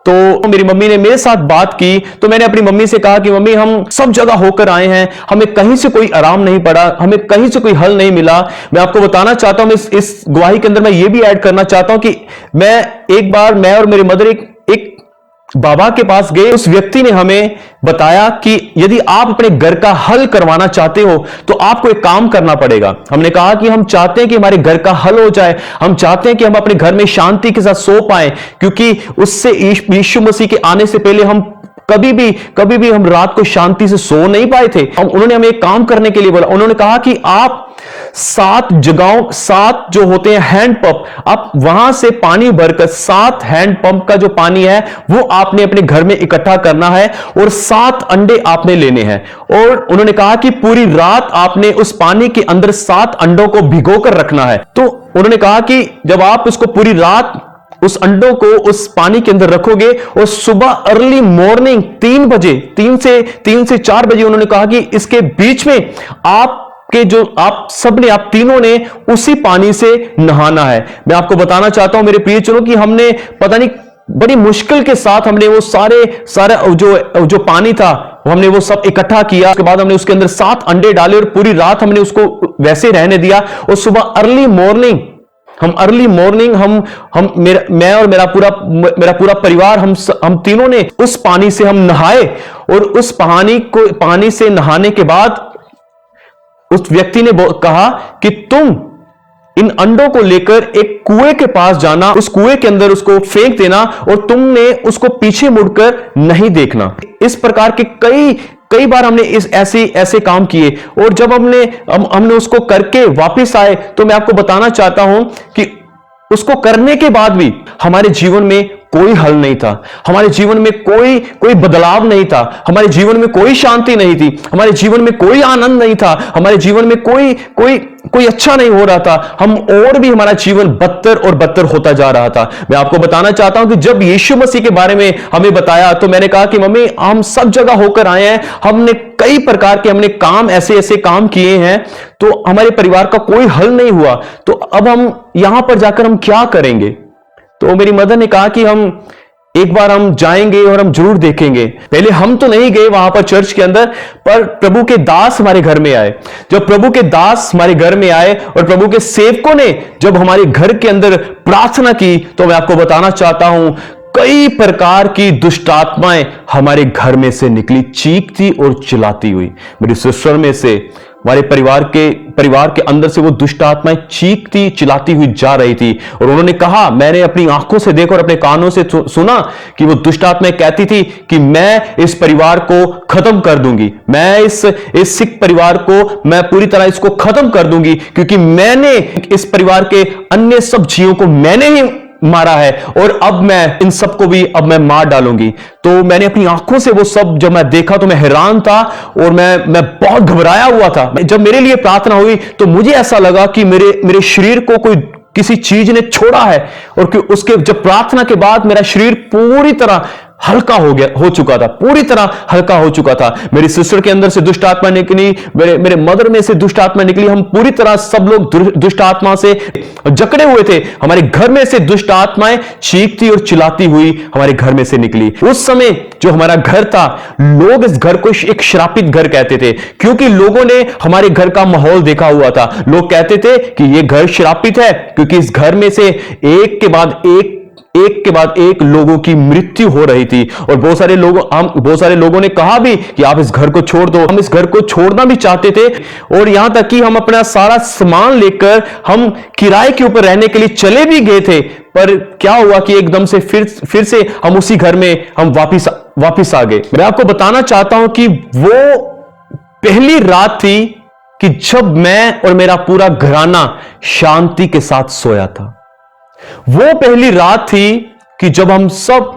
तो मेरी मम्मी ने मेरे साथ बात की। तो मैंने अपनी मम्मी से कहा कि मम्मी, हम सब जगह होकर आए हैं, हमें कहीं से कोई आराम नहीं पड़ा, हमें कहीं से कोई हल नहीं मिला। मैं आपको बताना चाहता हूं, इस गवाही के अंदर मैं ये भी ऐड करना चाहता हूं कि एक बार मैं और मेरी मदर एक बाबा के पास गए। उस व्यक्ति ने हमें बताया कि यदि आप अपने घर का हल करवाना चाहते हो तो आपको एक काम करना पड़ेगा। हमने कहा कि हम चाहते हैं कि हमारे घर का हल हो जाए, हम चाहते हैं कि हम अपने घर में शांति के साथ सो पाएं, क्योंकि उससे यीशु मसीह के आने से पहले हम कभी भी हम रात को शांति से सो नहीं पाए थे। उन्होंने हमें एक काम करने के लिए बोला। उन्होंने कहा कि आप 7 जो होते हैं हैंड पंप, आप वहां से पानी भरकर 7 हैंड पंप का जो पानी है वो आपने अपने घर में इकट्ठा करना है, और 7 अंडे आपने लेने हैं। और उन्होंने कहा कि पूरी रात आपने उस पानी के अंदर 7 अंडों को भिगोकर रखना है। तो उन्होंने कहा कि जब आप उसको पूरी रात उस अंडों को उस पानी के अंदर रखोगे, और सुबह अर्ली मॉर्निंग 3 से 4 बजे, उन्होंने कहा कि इसके बीच में आप तीनों ने उसी पानी से नहाना है। मैं आपको बताना चाहता हूं मेरे प्रियजनों कि हमने पता नहीं बड़ी मुश्किल के साथ हमने वो सारा जो पानी था हमने वो सब इकट्ठा किया। उसके बाद हमने उसके अंदर 7 अंडे डाले और पूरी रात हमने उसको वैसे रहने दिया। और सुबह अर्ली मॉर्निंग मैं और मेरा पूरा परिवार हम तीनों ने उस पानी से हम नहाए। और उस पानी से नहाने के बाद उस व्यक्ति ने कहा कि तुम इन अंडों को लेकर एक कुएं के पास जाना, उस कुएं के अंदर उसको फेंक देना और तुमने उसको पीछे मुड़कर नहीं देखना। इस प्रकार के कई बार हमने ऐसे काम किए। और जब हमने उसको करके वापस आए तो मैं आपको बताना चाहता हूं कि उसको करने के बाद भी हमारे जीवन में कोई हल नहीं था, हमारे जीवन में कोई बदलाव नहीं था, हमारे जीवन में कोई शांति नहीं थी, हमारे जीवन में कोई आनंद नहीं था, हमारे जीवन में कोई अच्छा नहीं हो रहा था। हमारा जीवन बदतर और बदतर होता जा रहा था। मैं आपको बताना चाहता हूं कि जब यीशु मसीह के बारे में हमें बताया तो मैंने कहा कि मम्मी, हम सब जगह होकर आए हैं, हमने कई प्रकार के ऐसे काम किए हैं, तो हमारे परिवार का कोई हल नहीं हुआ, तो अब हम यहां पर जाकर हम क्या करेंगे। तो मेरी मदर ने कहा कि एक बार हम जाएंगे और हम जरूर देखेंगे। पहले हम तो नहीं गए वहां पर चर्च के अंदर, पर प्रभु के दास हमारे घर में आए। जब प्रभु के दास हमारे घर में आए और प्रभु के सेवकों ने जब हमारे घर के अंदर प्रार्थना की, तो मैं आपको बताना चाहता हूं कई प्रकार की दुष्ट आत्माएं हमारे घर में से निकली, चीखती और चिल्लाती हुई। मेरी सिस्टर में से, हमारे परिवार के अंदर से वो दुष्ट आत्माएं चीखती चिल्लाती हुई जा रही थी। और उन्होंने कहा, मैंने अपनी आंखों से देखा और अपने कानों से सुना कि वो दुष्ट आत्माएं कहती थी कि मैं इस परिवार को खत्म कर दूंगी, मैं इस सिख परिवार को मैं पूरी तरह इसको खत्म कर दूंगी, क्योंकि मैंने इस परिवार के अन्य सब जीवों को मैंने ही मारा है और अब मैं इन सबको भी मार डालूंगी। तो मैंने अपनी आंखों से वो सब जब मैं देखा तो मैं हैरान था और मैं बहुत घबराया हुआ था। जब मेरे लिए प्रार्थना हुई तो मुझे ऐसा लगा कि मेरे शरीर को कोई किसी चीज ने छोड़ा है, और उसके जब प्रार्थना के बाद मेरा शरीर पूरी तरह हल्का हो चुका था, पूरी तरह हल्का हो चुका था। मेरी सिस्टर के अंदर से दुष्ट आत्मा निकली, मेरे मदर में से दुष्ट आत्मा निकली, हम पूरी तरह सब लोग दुष्ट आत्मा से जकड़े हुए थे। हमारे घर में से दुष्ट आत्माएं चीखती और चिल्लाती हुई हमारे घर में से निकली। उस समय जो हमारा घर था, लोग इस घर को एक श्रापित घर कहते थे, क्योंकि लोगों ने हमारे घर का माहौल देखा हुआ था। लोग कहते थे कि यह घर श्रापित है, क्योंकि इस घर में से एक के बाद एक लोगों की मृत्यु हो रही थी। और बहुत सारे लोगों ने कहा भी कि आप इस घर को छोड़ दो। हम इस घर को छोड़ना भी चाहते थे, और यहां तक कि हम अपना सारा सामान लेकर हम किराए के ऊपर रहने के लिए चले भी गए थे। पर क्या हुआ कि एकदम से फिर से हम उसी घर में हम वापिस आ गए। मैं आपको बताना चाहता हूं कि वो पहली रात थी कि जब मैं और मेरा पूरा घराना शांति के साथ सोया था। वो पहली रात थी कि जब हम सब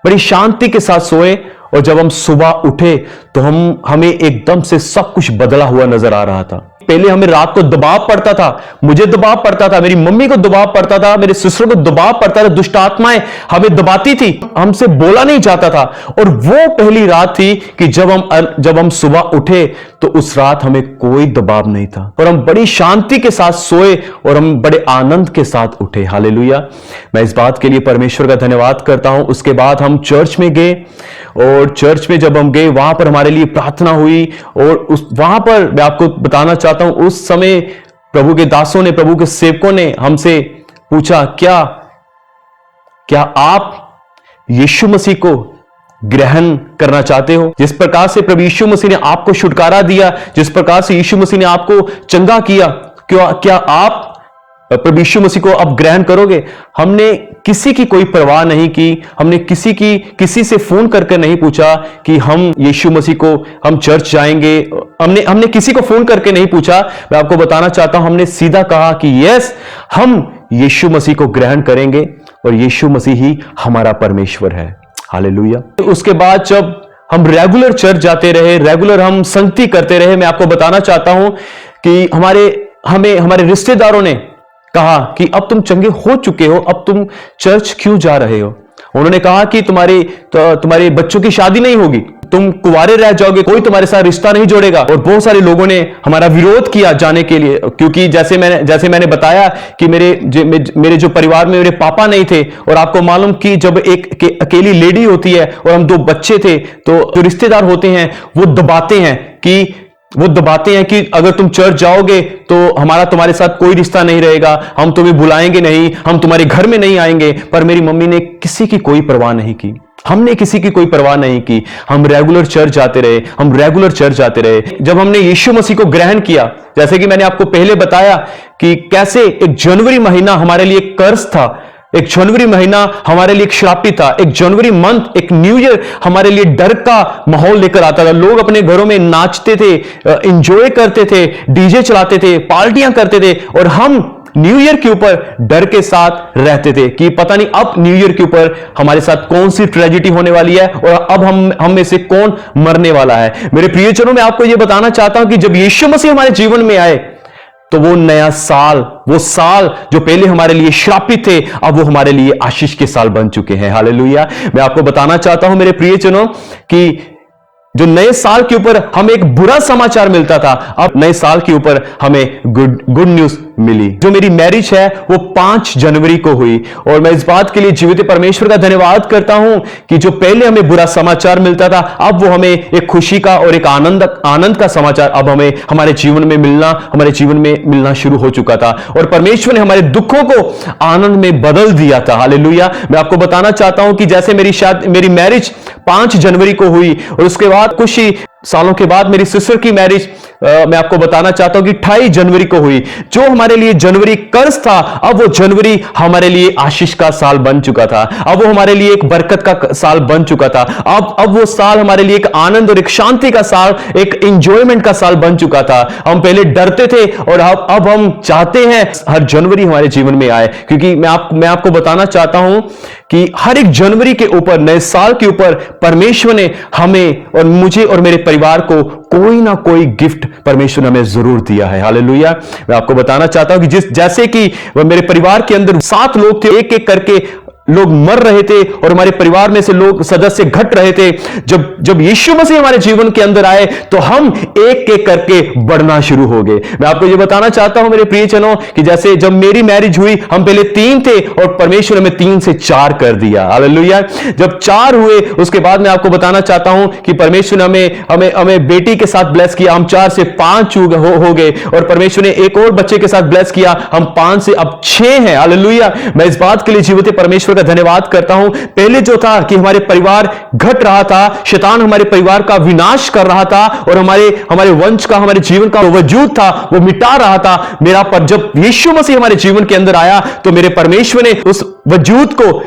बड़ी शांति के साथ सोए, और जब हम सुबह उठे तो हमें एकदम से सब कुछ बदला हुआ नजर आ रहा था। पहले हमें रात को दबाव पड़ता था, मुझे दबाव पड़ता था, मेरी मम्मी को दबाव पड़ता था, मेरे सिस्टर को दबाव पड़ता था, दुष्ट आत्माएं हमें दबाती थी, हमसे बोला नहीं जाता था। और वो पहली रात थी कि जब हम सुबह उठे तो उस रात हमें कोई दबाव नहीं था, और हम बड़ी शांति के साथ सोए और हम बड़े आनंद के साथ उठे। हालेलुया। मैं इस बात के लिए परमेश्वर का धन्यवाद करता हूं। उसके बाद हम चर्च में गए, और चर्च में जब हम गए वहां पर हमारे लिए प्रार्थना हुई, और वहां पर मैं आपको बताना चाहता हूं, उस समय प्रभु के दासों ने, प्रभु के सेवकों ने हमसे पूछा, क्या आप यीशु मसीह को ग्रहण करना चाहते हो? जिस प्रकार से प्रभु यीशु मसीह ने आपको छुटकारा दिया, जिस प्रकार से यीशु मसीह ने आपको चंगा किया, क्या आप प्रभु यीशु मसीह को अब ग्रहण करोगे? हमने किसी की कोई परवाह नहीं की, हमने किसी से फोन करके नहीं पूछा कि हम यीशु मसीह को हम चर्च जाएंगे, हमने किसी को फोन करके नहीं पूछा। मैं आपको बताना चाहता हूं, हमने सीधा कहा कि यस, हम यीशु मसीह को ग्रहण करेंगे और यीशु मसीह ही हमारा परमेश्वर है। हालेलुया। उसके बाद जब हम रेगुलर चर्च जाते रहे, रेगुलर हम संगति करते रहे, मैं आपको बताना चाहता हूं कि हमारे रिश्तेदारों ने कहा कि अब तुम चंगे हो चुके हो, अब तुम चर्च क्यों जा रहे हो? उन्होंने कहा कि तुम्हारे बच्चों की शादी नहीं होगी, तुम कुंवारे रह जाओगे, कोई तुम्हारे साथ रिश्ता नहीं जोड़ेगा। और बहुत सारे लोगों ने हमारा विरोध किया जाने के लिए, क्योंकि जैसे मैंने बताया कि मेरे जो परिवार में मेरे पापा नहीं थे, और आपको मालूम कि जब एक अकेली लेडी होती है और हम 2 बच्चे थे, तो जो रिश्तेदार होते हैं वो दबाते हैं कि अगर तुम चर्च जाओगे तो हमारा तुम्हारे साथ कोई रिश्ता नहीं रहेगा, हम तुम्हें बुलाएंगे नहीं, हम तुम्हारे घर में नहीं आएंगे। पर मेरी मम्मी ने किसी की कोई परवाह नहीं की, हमने किसी की कोई परवाह नहीं की। हम रेगुलर चर्च जाते रहे। जब हमने यीशु मसीह को ग्रहण किया, जैसे कि मैंने आपको पहले बताया कि कैसे एक जनवरी महीना हमारे लिए कर्ज था, एक जनवरी महीना हमारे लिए एक श्रापित था, एक जनवरी मंथ, एक न्यू ईयर हमारे लिए डर का माहौल लेकर आता था। लोग अपने घरों में नाचते थे, एंजॉय करते थे, डीजे चलाते थे, पार्टियां करते थे, और हम न्यू ईयर के ऊपर डर के साथ रहते थे कि पता नहीं अब न्यू ईयर के ऊपर हमारे साथ कौन सी ट्रेजेडी होने वाली है और अब हम में से कौन मरने वाला है। मेरे प्रियजनों, मैं आपको यह बताना चाहता हूं कि जब यीशु मसीह हमारे जीवन में आए तो वो नया साल, वो साल जो पहले हमारे लिए श्रापित थे, अब वो हमारे लिए आशीष के साल बन चुके हैं। हालेलुया। मैं आपको बताना चाहता हूं मेरे प्रियजनों कि जो नए साल के ऊपर हमें एक बुरा समाचार मिलता था, अब नए साल के ऊपर हमें गुड न्यूज मिली। जो मेरी मैरिज है वो 5 जनवरी को हुई, और मैं इस बात के लिए जीवित परमेश्वर का धन्यवाद करता हूं कि जो पहले हमें बुरा समाचार मिलता था, अब वो हमें एक खुशी का और एक आनंद का समाचार अब हमें हमारे जीवन में मिलना शुरू हो चुका था, और परमेश्वर ने हमारे दुखों को आनंद में बदल दिया था। हालेलुया। मैं आपको बताना चाहता हूं कि जैसे मेरी मैरिज 5 जनवरी को हुई, और उसके बाद कुछ ही सालों के बाद मेरी सिस्टर की मैरिज मैं आपको बताना चाहता हूं कि 28 जनवरी को हुई। जो हमारे लिए जनवरी कर्ज था, अब वो जनवरी हमारे लिए आशीष का साल बन चुका था, अब वो हमारे लिए एक बरकत का साल बन चुका था, अब वो साल हमारे लिए एक आनंद और एक शांति का साल, एक एंजॉयमेंट का साल बन चुका था। हम पहले डरते थे और अब हम चाहते हैं हर जनवरी हमारे जीवन में आए, क्योंकि मैं आपको बताना चाहता हूं कि हर एक जनवरी के ऊपर, नए साल के ऊपर परमेश्वर ने हमें और मुझे और मेरे परिवार को कोई ना कोई गिफ्ट परमेश्वर ने हमें जरूर दिया है। हालेलुया। मैं आपको बताना चाहता हूं कि जैसे कि मेरे परिवार के अंदर 7 लोग थे, एक एक करके लोग मर रहे थे और हमारे परिवार में से लोग सदस्य घट रहे थे। जब यीशु मसीह हमारे जीवन के अंदर आए तो हम एक एक करके बढ़ना शुरू हो गए। मैं आपको यह बताना चाहता हूं मेरे प्रियजनों कि जैसे जब मेरी मैरिज हुई, हम पहले 3 थे और परमेश्वर ने 3 से 4 कर दिया। हालेलुया। जब 4 हुए, उसके बाद मैं आपको बताना चाहता हूं कि परमेश्वर ने हमें बेटी के साथ ब्लेस किया, हम 4 से 5 हो गए, और परमेश्वर ने एक और बच्चे के साथ ब्लेस किया, हम 5 से अब 6 हैं। हालेलुया। मैं इस बात के लिए जीवित परमेश्वर का धन्यवाद करता हूं। पहले जो था कि हमारे परिवार घट रहा था, शैतान हमारे परिवार का विनाश कर रहा था और हमारे वंश का, हमारे जीवन का वजूद था वो मिटा रहा था मेरा। पर जब यीशु मसीह हमारे जीवन के अंदर आया तो मेरे परमेश्वर ने उस वजूद को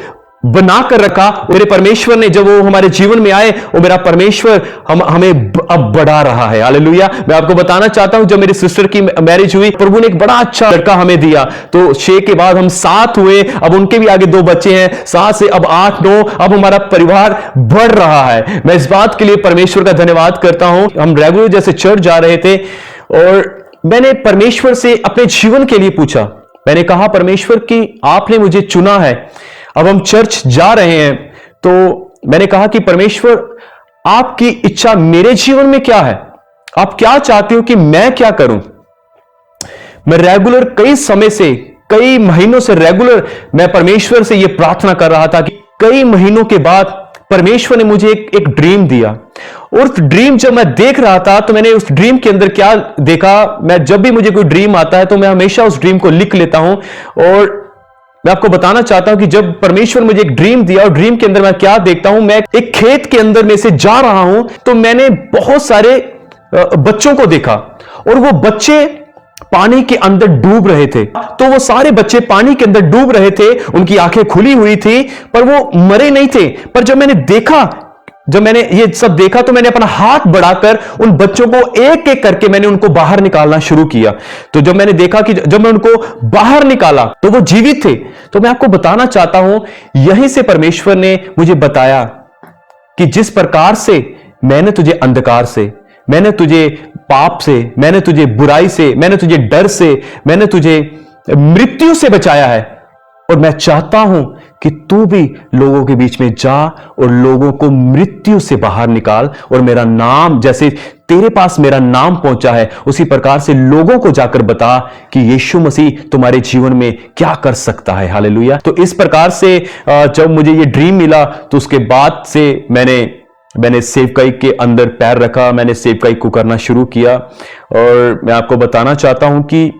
बनाकर रखा। मेरे परमेश्वर ने जब वो हमारे जीवन में आए, वो मेरा परमेश्वर हमें अब बढ़ा रहा है। हालेलुया। मैं आपको बताना चाहता हूं, जब मेरी सिस्टर की मैरिज हुई, प्रभु ने एक बड़ा अच्छा लड़का हमें दिया, तो 6 के बाद हम 7 हुए, अब उनके भी आगे 2 बच्चे हैं, 7 से अब 8, 9, अब हमारा परिवार बढ़ रहा है। मैं इस बात के लिए परमेश्वर का धन्यवाद करता हूं। हम रेगुलर जैसे चर्च जा रहे थे और मैंने परमेश्वर से अपने जीवन के लिए पूछा। मैंने कहा, परमेश्वर की आपने मुझे चुना है, अब हम चर्च जा रहे हैं, तो मैंने कहा कि परमेश्वर आपकी इच्छा मेरे जीवन में क्या है, आप क्या चाहते हो कि मैं क्या करूं। मैं रेगुलर कई समय से, कई महीनों से रेगुलर मैं परमेश्वर से यह प्रार्थना कर रहा था कि कई महीनों के बाद परमेश्वर ने मुझे एक ड्रीम दिया। और उस ड्रीम जब मैं देख रहा था तो मैंने उस ड्रीम के अंदर क्या देखा, मैं जब भी मुझे कोई ड्रीम आता है तो मैं हमेशा उस ड्रीम को लिख लेता हूं। और मैं आपको बताना चाहता हूं कि जब परमेश्वर मुझे एक ड्रीम दिया और ड्रीम के अंदर मैं क्या देखता हूं, मैं एक खेत के अंदर में से जा रहा हूं तो मैंने बहुत सारे बच्चों को देखा और वो बच्चे पानी के अंदर डूब रहे थे। तो वो सारे बच्चे पानी के अंदर डूब रहे थे, उनकी आंखें खुली हुई थी पर वो मरे नहीं थे। पर जब मैंने ये सब देखा तो मैंने अपना हाथ बढ़ाकर उन बच्चों को एक एक करके मैंने उनको बाहर निकालना शुरू किया। तो जब मैंने देखा कि जब मैं उनको बाहर निकाला तो वो जीवित थे। तो मैं आपको बताना चाहता हूं, यहीं से परमेश्वर ने मुझे बताया कि जिस प्रकार से मैंने तुझे अंधकार से, मैंने तुझे पाप से, मैंने तुझे बुराई से, मैंने तुझे डर से, मैंने तुझे मृत्यु से बचाया है, और मैं चाहता हूं कि तू भी लोगों के बीच में जा और लोगों को मृत्यु से बाहर निकाल, और मेरा नाम, जैसे तेरे पास मेरा नाम पहुंचा है, उसी प्रकार से लोगों को जाकर बता कि यीशु मसीह तुम्हारे जीवन में क्या कर सकता है। हालेलुया। तो इस प्रकार से जब मुझे ये ड्रीम मिला तो उसके बाद से मैंने सेवकाई के अंदर पैर रखा, मैंने सेवकाई को करना शुरू किया। और मैं आपको बताना चाहता हूं कि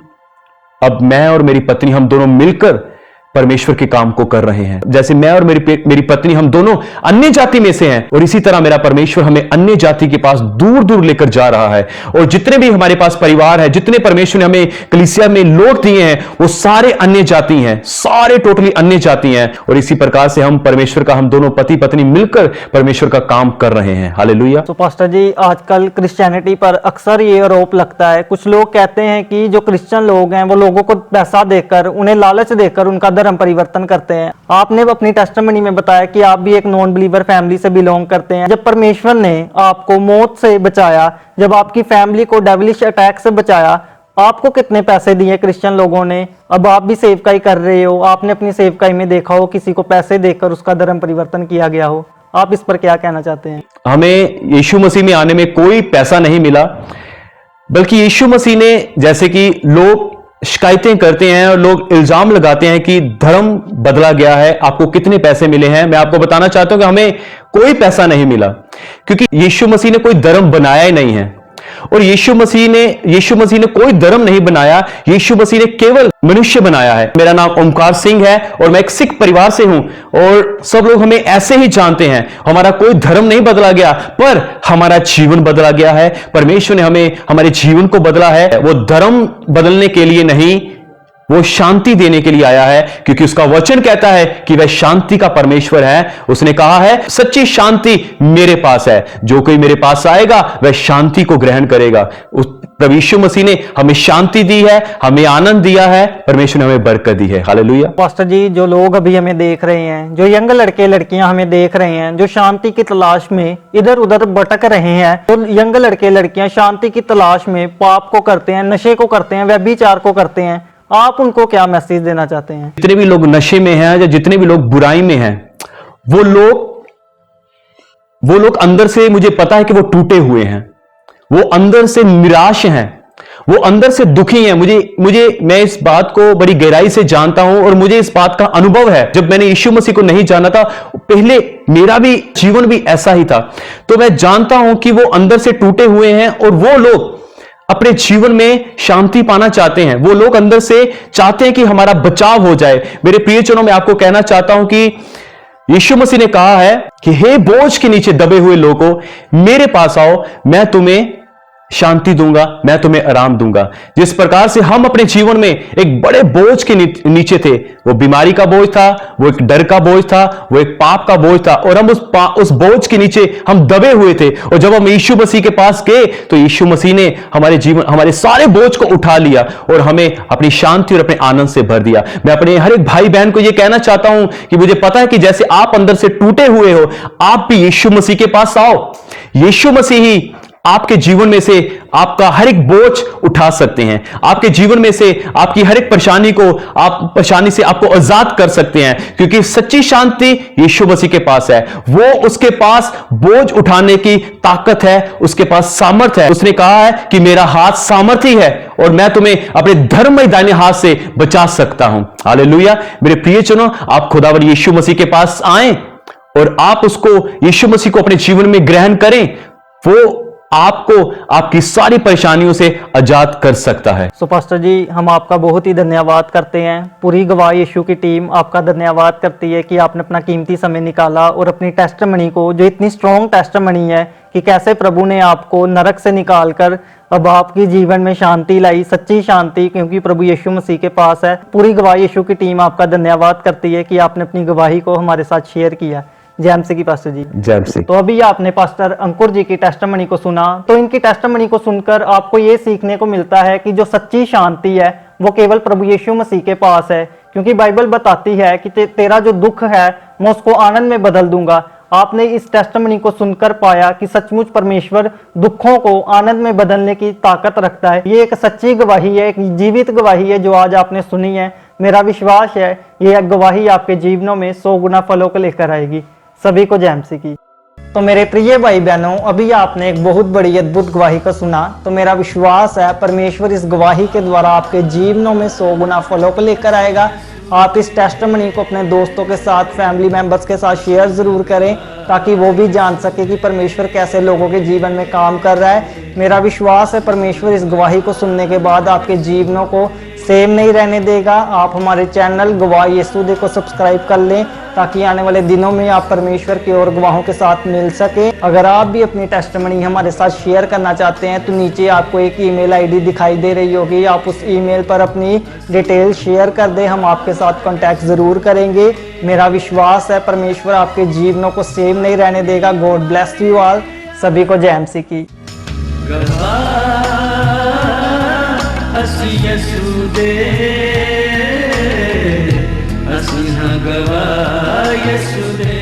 अब मैं और मेरी पत्नी, हम दोनों मिलकर परमेश्वर के काम को कर रहे हैं। जैसे मैं और मेरी पत्नी, हम दोनों अन्य जाति में से हैं, और इसी तरह मेरा परमेश्वर हमें अन्य जाति के पास दूर दूर लेकर जा रहा है। और जितने भी हमारे पास परिवार है, जितने परमेश्वर ने हमें कलीसिया में लोट दिए हैं, वो सारे अन्य जाति हैं, सारे टोटली अन्य जाति हैं। और इसी प्रकार से हम दोनों पति पत्नी मिलकर परमेश्वर का काम कर रहे हैं। हालेलुया। तो पास्टर जी, आजकल क्रिश्चियनिटी पर अक्सर ये आरोप लगता है, कुछ लोग कहते हैं कि जो क्रिश्चियन लोग हैं वो लोगों को पैसा देकर, उन्हें लालच देकर उनका धर्म परिवर्तन करते हैं। आपने अपनी टेस्टिमनी में बताया कि आप भी एक नॉन बिलीवर फैमिली से बिलोंग करते हैं। जब परमेश्वर ने आपको मौत से बचाया, जब आपकी फैमिली को डेविलिश अटैक से बचाया, आपको कितने पैसे दिए क्रिश्चियन लोगों ने? अब आप भी सेवकाई कर रहे हो, आपने अपनी सेवकाई में देखा हो किसी को पैसे देकर उसका धर्म परिवर्तन किया गया हो, आप इस पर क्या कहना चाहते हैं? हमें यीशु मसीह में आने में कोई पैसा नहीं मिला, बल्कि यीशु मसीह ने, जैसे कि लोग शिकायतें करते हैं और लोग इल्जाम लगाते हैं कि धर्म बदला गया है, आपको कितने पैसे मिले हैं, मैं आपको बताना चाहता हूं कि हमें कोई पैसा नहीं मिला, क्योंकि यीशु मसीह ने कोई धर्म बनाया ही नहीं है। और यीशु मसीह ने कोई धर्म नहीं बनाया, यीशु मसीह ने केवल मनुष्य बनाया है। मेरा नाम ओमकार सिंह है और मैं एक सिख परिवार से हूं, और सब लोग हमें ऐसे ही जानते हैं। हमारा कोई धर्म नहीं बदला गया, पर हमारा जीवन बदला गया है। परमेश्वर ने हमें हमारे जीवन को बदला है। वो धर्म बदलने के लिए नहीं, वो शांति देने के लिए आया है, क्योंकि उसका वचन कहता है कि वह शांति का परमेश्वर है। उसने कहा है, सच्ची शांति मेरे पास है, जो कोई मेरे पास आएगा वह शांति को ग्रहण करेगा। उस प्रभु यीशु मसीह ने हमें शांति दी है, हमें आनंद दिया है, परमेश्वर ने हमें बरकत दी है। हालेलुया। पास्टर जी, जो लोग अभी हमें देख रहे हैं, जो यंग लड़के लड़कियां हमें देख रहे हैं, जो शांति की तलाश में इधर उधर भटक रहे हैं, तो यंग लड़के लड़कियां शांति की तलाश में पाप को करते हैं, नशे को करते हैं, व्यभिचार को करते हैं, आप उनको क्या मैसेज देना चाहते हैं? जितने भी लोग नशे में हैं या जितने भी लोग बुराई में हैं, वो लोग अंदर से, मुझे पता है कि वो टूटे हुए हैं, वो अंदर से निराश हैं, वो अंदर से दुखी हैं। मैं इस बात को बड़ी गहराई से जानता हूं, और मुझे इस बात का अनुभव है। जब मैंने यीशु मसीह को नहीं जाना था, पहले मेरा भी जीवन भी ऐसा ही था, तो मैं जानता हूं कि वो अंदर से टूटे हुए हैं, और वो लोग अपने जीवन में शांति पाना चाहते हैं। वो लोग अंदर से चाहते हैं कि हमारा बचाव हो जाए। मेरे प्रियजनों, मैं आपको कहना चाहता हूं कि यीशु मसीह ने कहा है कि हे बोझ के नीचे दबे हुए लोगों, मेरे पास आओ, मैं तुम्हें शांति दूंगा, मैं तुम्हें आराम दूंगा। जिस प्रकार से हम अपने जीवन में एक बड़े बोझ के नीचे थे, वो बीमारी का बोझ था, वो एक डर का बोझ था, वो एक पाप का बोझ था, और हम उस बोझ के नीचे हम दबे हुए थे। और जब हम यीशु मसीह के पास गए, तो यीशु मसीह ने हमारे सारे बोझ को उठा लिया और हमें अपनी शांति और अपने आनंद से भर दिया। मैं अपने हर एक भाई बहन को यह कहना चाहता हूं कि मुझे पता है कि जैसे आप अंदर से टूटे हुए हो, आप भी यीशु मसीह के पास आओ। यीशु मसीह ही आपके जीवन में से आपका हर एक बोझ उठा सकते हैं, आपके जीवन में से आपकी हर एक परेशानी से आपको आजाद कर सकते हैं, क्योंकि सच्ची शांति यीशु मसीह के पास है। वो उसके पास बोझ उठाने की ताकत है, उसके पास सामर्थ है। उसने कहा है कि मेरा हाथ सामर्थी है और मैं तुम्हें अपने धर्ममय दाहिने हाथ से बचा सकता हूं। हालेलुया। मेरे प्रियजनों, आप खुदावन यीशु मसीह के पास आएं और आप यीशु मसीह को अपने जीवन में ग्रहण करें। वो आपको आपकी सारी परेशानियों से आजाद कर सकता है। सो पास्टर जी, हम आपका बहुत ही धन्यवाद करते हैं। पूरी गवाह यीशु की टीम आपका धन्यवाद करती है कि आपने अपना कीमती समय निकाला और अपनी टेस्टिमनी को, जो इतनी स्ट्रॉन्ग टेस्टिमनी है कि कैसे प्रभु ने आपको नरक से निकालकर अब आपकी जीवन में शांति लाई, सच्ची शांति, क्योंकि प्रभु यीशु मसीह के पास है। पूरी गवाह यीशु की टीम आपका धन्यवाद करती है कि आपने अपनी गवाही को हमारे साथ शेयर किया। जय मसीह की पास्टर जी। जय मसीह। तो अभी आपने पास्टर अंकुर जी की टेस्टिमनी को सुना, तो इनकी टेस्टिमनी को सुनकर आपको ये सीखने को मिलता है कि जो सच्ची शांति है वो केवल प्रभु यीशु मसीह के पास है, क्योंकि बाइबल बताती है कि तेरा जो दुख है मैं उसको आनंद में बदल दूंगा। आपने इस टेस्टिमनी को सुनकर पाया कि सचमुच परमेश्वर दुखों को आनंद में बदलने की ताकत रखता है। ये एक सच्ची गवाही है, एक जीवित गवाही है जो आज आपने सुनी है। मेरा विश्वास है यह गवाही आपके जीवनों में 100 गुना फलों को लेकर आएगी। सभी को जय मसीह की। तो मेरे प्रिय भाई बहनों, अभी आपने एक बहुत बड़ी अद्भुत गवाही को सुना। तो मेरा विश्वास है परमेश्वर इस गवाही के द्वारा आपके जीवनों में 100 गुना फलों को लेकर आएगा। आप इस टेस्टिमनी को अपने दोस्तों के साथ, फैमिली मेंबर्स के साथ शेयर ज़रूर करें, ताकि वो भी जान सके कि परमेश्वर कैसे लोगों के जीवन में काम कर रहा है। मेरा विश्वास है परमेश्वर इस गवाही को सुनने के बाद आपके जीवनों को सेम नहीं रहने देगा। आप हमारे चैनल गवाह यीशु को सब्सक्राइब कर लें, ताकि आने वाले दिनों में आप परमेश्वर की और गवाहों के साथ मिल सके। अगर आप भी अपनी टेस्टिमनी हमारे साथ शेयर करना चाहते हैं तो नीचे आपको एक ईमेल आईडी दिखाई दे रही होगी, आप उस ईमेल पर अपनी डिटेल शेयर कर दें, हम आपके साथ कांटेक्ट ज़रूर करेंगे। मेरा विश्वास है परमेश्वर आपके जीवनों को सेम नहीं रहने देगा। God bless you all. सभी को जय मसीह की। ਅਸੀਂ ਯਿਸੂ ਦੇ ਅਸੀਂ ਹਾਂ ਗਵਾਹ ਯਿਸੂ ਦੇ।